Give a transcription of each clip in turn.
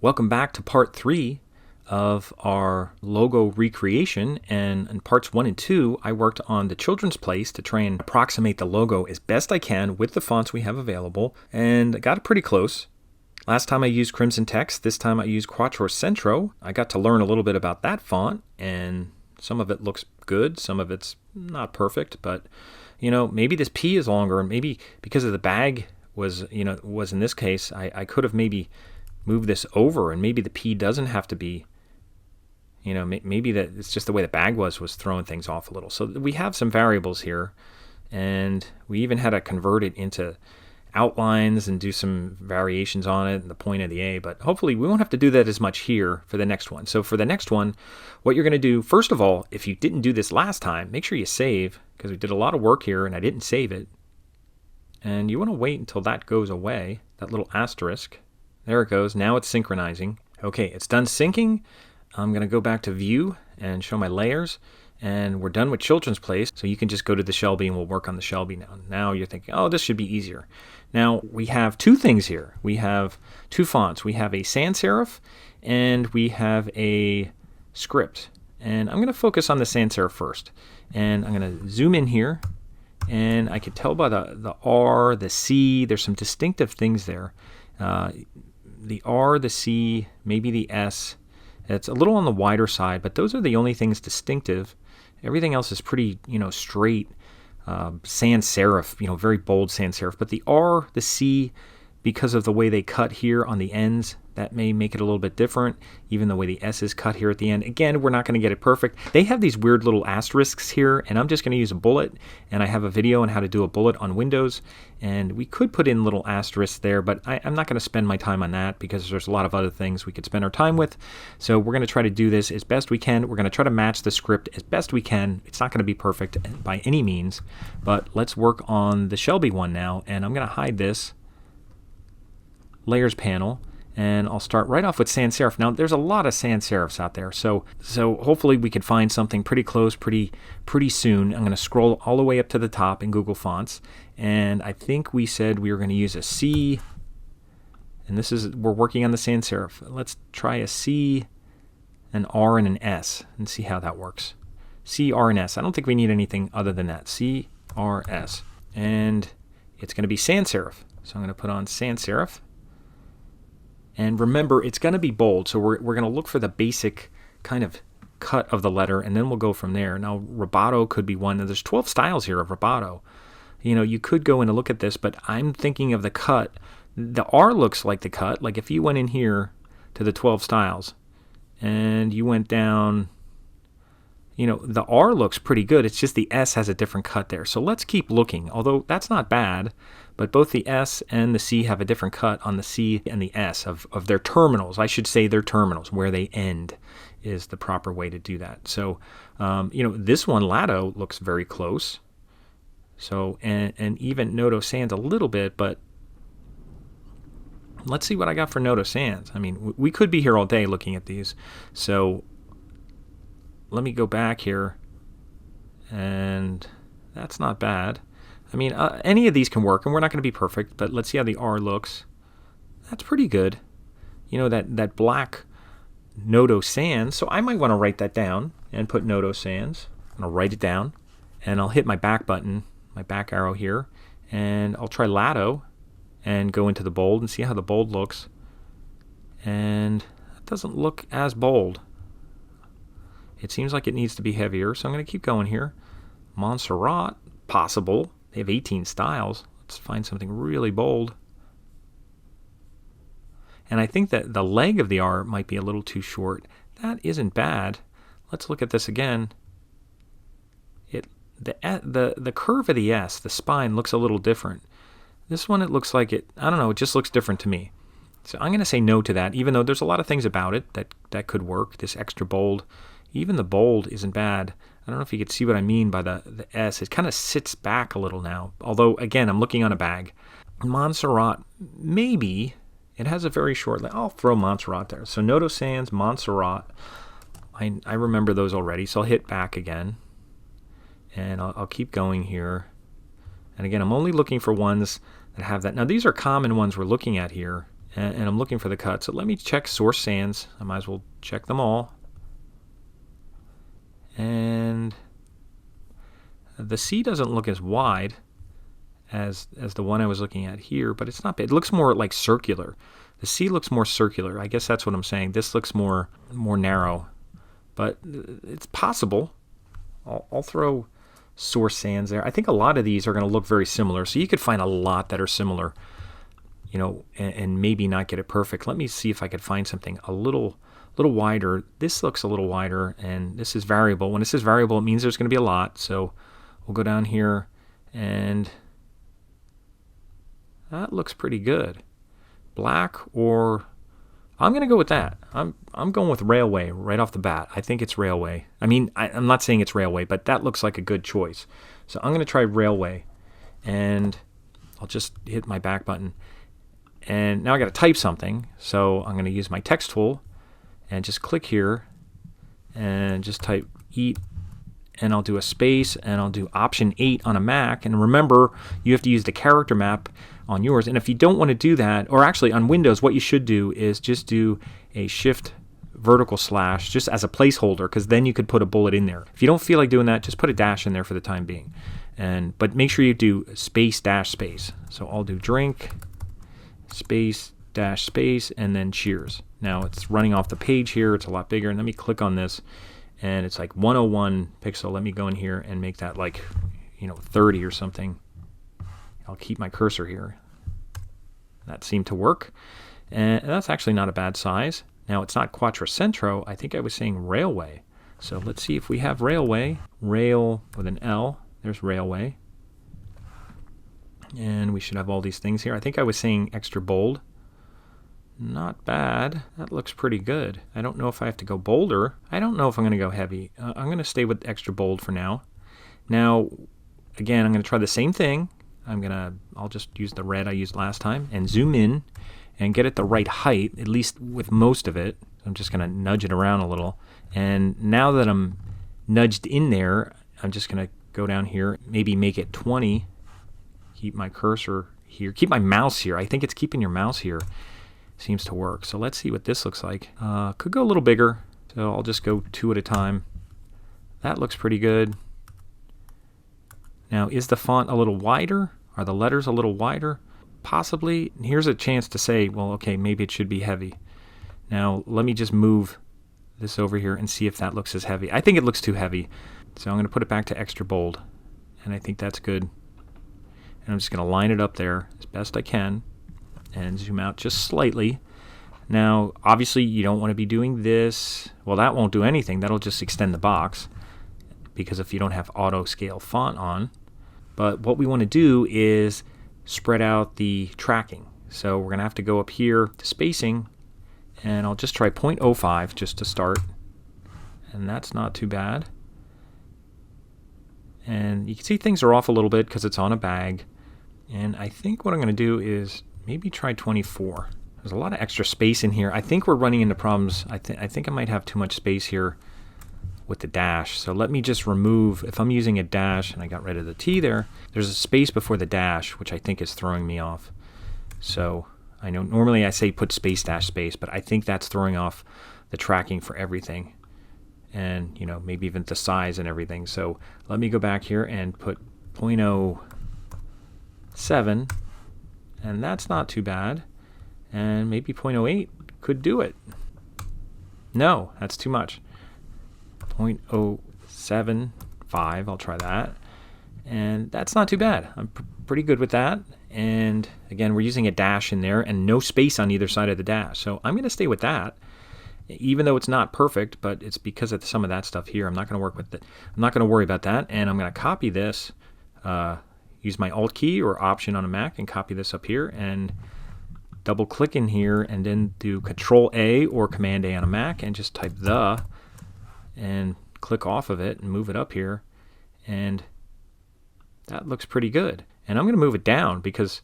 Welcome back to part 3 of our logo recreation, and in parts 1 and 2 I worked on the children's place to try and approximate the logo as best I can with the fonts we have available, and I got it pretty close. Last time I used Crimson Text, this time I used Quattrocentro. I got to learn a little bit about that font, and some of it looks good, some of it's not perfect, but maybe this P is longer, and maybe because of the bag was in this case, I could have maybe move this over, and maybe the P doesn't have to be, maybe that it's just the way the bag was throwing things off a little. So we have some variables here, and we even had to convert it into outlines and do some variations on it and the point of the A, but hopefully we won't have to do that as much here for the next one. So for the next one, what you're going to do, first of all, if you didn't do this last time, make sure you save, because we did a lot of work here and I didn't save it. And you want to wait until that goes away, that little asterisk. There it goes. Now it's synchronizing. Okay, it's done syncing. I'm going to go back to view and show my layers, and we're done with children's place. So you can just go to the Shelby and we'll work on the Shelby now. Now you're thinking, oh, this should be easier. Now we have two things here. We have two fonts. We have a sans-serif and we have a script. And I'm going to focus on the sans-serif first. And I'm going to zoom in here, and I can tell by the R, the C, there's some distinctive things there. The R, the C, maybe the S. It's a little on the wider side, but those are the only things distinctive. Everything else is pretty, straight sans serif, very bold sans serif. But the R, the C, because of the way they cut here on the ends, that may make it a little bit different, even the way the S is cut here at the end. Again, we're not going to get it perfect. They have these weird little asterisks here, and I'm just going to use a bullet, and I have a video on how to do a bullet on Windows, and we could put in little asterisks there, but I'm not going to spend my time on that because there's a lot of other things we could spend our time with. So we're going to try to do this as best we can. We're going to try to match the script as best we can. It's not going to be perfect by any means, but let's work on the Shelby one now, and I'm going to hide this layers panel, and I'll start right off with sans serif. Now there's a lot of sans serifs out there, so hopefully we can find something pretty close pretty soon. I'm going to scroll all the way up to the top in Google Fonts, and I think we said we were going to use a C, and we're working on the sans serif. Let's try a C, an R, and an S and see how that works. C, R, and S. I don't think we need anything other than that. C, R, S, and it's going to be sans serif. So I'm going to put on sans serif. And remember, it's going to be bold, so we're going to look for the basic kind of cut of the letter, and then we'll go from there. Now, rubato could be one. There's 12 styles here of rubato. You could go in and look at this, but I'm thinking of the cut. The R looks like the cut. Like if you went in here to the 12 styles, and you went down, the R looks pretty good. It's just the S has a different cut there. So let's keep looking, although that's not bad. But both the S and the C have a different cut on the C and the S of their terminals. I should say their terminals, where they end is the proper way to do that. So, this one, Lato, looks very close. So, and even Noto Sans a little bit, but let's see what I got for Noto Sans. I mean, we could be here all day looking at these. So let me go back here, and that's not bad. I mean, any of these can work, and we're not going to be perfect, but let's see how the R looks. That's pretty good. That black Noto Sans, so I might want to write that down and put Noto Sans. I'm going to write it down, and I'll hit my back button, my back arrow here, and I'll try Lato and go into the bold and see how the bold looks. And it doesn't look as bold. It seems like it needs to be heavier, so I'm going to keep going here. Montserrat, possible. They have 18 styles. Let's find something really bold. And I think that the leg of the R might be a little too short. That isn't bad. Let's look at this again. The curve of the S, the spine, looks a little different. This one, it looks like it, I don't know, it just looks different to me. So I'm going to say no to that, even though there's a lot of things about it that could work. This extra bold. Even the bold isn't bad. I don't know if you could see what I mean by the S. It kind of sits back a little now. Although, again, I'm looking on a bag. Montserrat, maybe. It has a very short leg. I'll throw Montserrat there. So Noto Sans, Montserrat. I remember those already. So I'll hit back again. And I'll keep going here. And again, I'm only looking for ones that have that. Now, these are common ones we're looking at here. and I'm looking for the cut. So let me check source sans. I might as well check them all. And the C doesn't look as wide as the one I was looking at here, but it's not bad. It looks more like circular. The C looks more circular. I guess that's what I'm saying. This looks more narrow, but it's possible. I'll throw source sans there. I think a lot of these are going to look very similar, so you could find a lot that are similar, you know, and maybe not get it perfect. Let me see if I could find something a little wider. This looks a little wider, and this is variable. When it says variable, it means there's going to be a lot. So we'll go down here, and that looks pretty good. Black, or I'm going to go with that. I'm going with railway right off the bat. I think it's railway. I mean, I'm not saying it's railway, but that looks like a good choice. So I'm going to try railway, and I'll just hit my back button. And now I got to type something. So I'm going to use my text tool and just click here and just type eat, and I'll do a space, and I'll do option 8 on a Mac. And remember, you have to use the character map on yours. And if you don't want to do that, or actually on Windows, what you should do is just do a shift vertical slash just as a placeholder, because then you could put a bullet in there. If you don't feel like doing that, just put a dash in there for the time being. But make sure you do space dash space. So I'll do drink space dash space and then cheers. Now it's running off the page here. It's a lot bigger. And let me click on this, and it's like 101 pixel. Let me go in here and make that like, 30 or something. I'll keep my cursor here. That seemed to work. And that's actually not a bad size. Now it's not quattrocentro. I think I was saying railway. So let's see if we have railway. Rail with an L. There's railway. And we should have all these things here. I think I was saying extra bold. Not bad. That looks pretty good. I don't know if I have to go bolder. I don't know if I'm going to go heavy. I'm going to stay with extra bold for now. Now, again, I'm going to try the same thing. I'll just use the red I used last time and zoom in and get it the right height, at least with most of it. I'm just going to nudge it around a little. And now that I'm nudged in there, I'm just going to go down here, maybe make it 20. Keep my cursor here. Keep my mouse here. I think it's keeping your mouse here. Seems to work. So let's see what this looks like. Could go a little bigger. So I'll just go 2 at a time. That looks pretty good. Now, is the font a little wider? Are the letters a little wider? Possibly. Here's a chance to say, well, okay, maybe it should be heavy. Now, let me just move this over here and see if that looks as heavy. I think it looks too heavy. So I'm going to put it back to extra bold. And I think that's good. And I'm just going to line it up there as best I can and zoom out just slightly. Now, obviously, you don't want to be doing this. Well, that won't do anything. That'll just extend the box, because if you don't have auto scale font on. But what we want to do is spread out the tracking. So we're going to have to go up here to spacing, and I'll just try 0.05 just to start. And that's not too bad. And you can see things are off a little bit because it's on a bag. And I think what I'm going to do is maybe try 24. There's a lot of extra space in here. I think we're running into problems. I think I might have too much space here with the dash. So let me just remove, if I'm using a dash and I got rid of the T there, there's a space before the dash, which I think is throwing me off. So I know normally I say put space dash space, but I think that's throwing off the tracking for everything. And, maybe even the size and everything. So let me go back here and put 0.07, and that's not too bad. And maybe 0.08 could do it. No, that's too much. 0.075, I'll try that. And that's not too bad. I'm pretty good with that. And again, we're using a dash in there and no space on either side of the dash. So I'm going to stay with that, even though it's not perfect, but it's because of some of that stuff here. I'm not going to work with it. I'm not going to worry about that. And I'm going to copy this, use my Alt key or Option on a Mac and copy this up here and double click in here and then do Control A or Command A on a Mac and just type the and click off of it and move it up here. And that looks pretty good. And I'm going to move it down because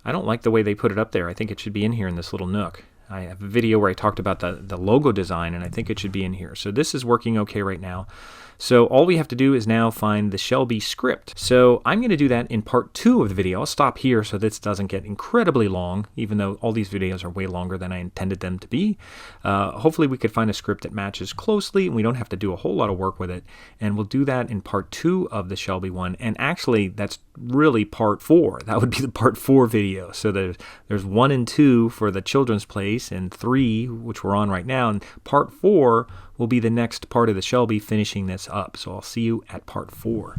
I don't like the way they put it up there. I think it should be in here in this little nook. I have a video where I talked about the logo design, and I think it should be in here. So this is working okay right now. So all we have to do is now find the Shelby script. So I'm going to do that in part 2 of the video. I'll stop here so this doesn't get incredibly long, even though all these videos are way longer than I intended them to be. Hopefully we could find a script that matches closely and we don't have to do a whole lot of work with it. And we'll do that in part 2 of the Shelby one. And actually that's really part 4. That would be the part 4 video. So there's 1 and 2 for the children's place and 3, which we're on right now. And part 4 will be the next part of the Shelby finishing this up. So I'll see you at part 4.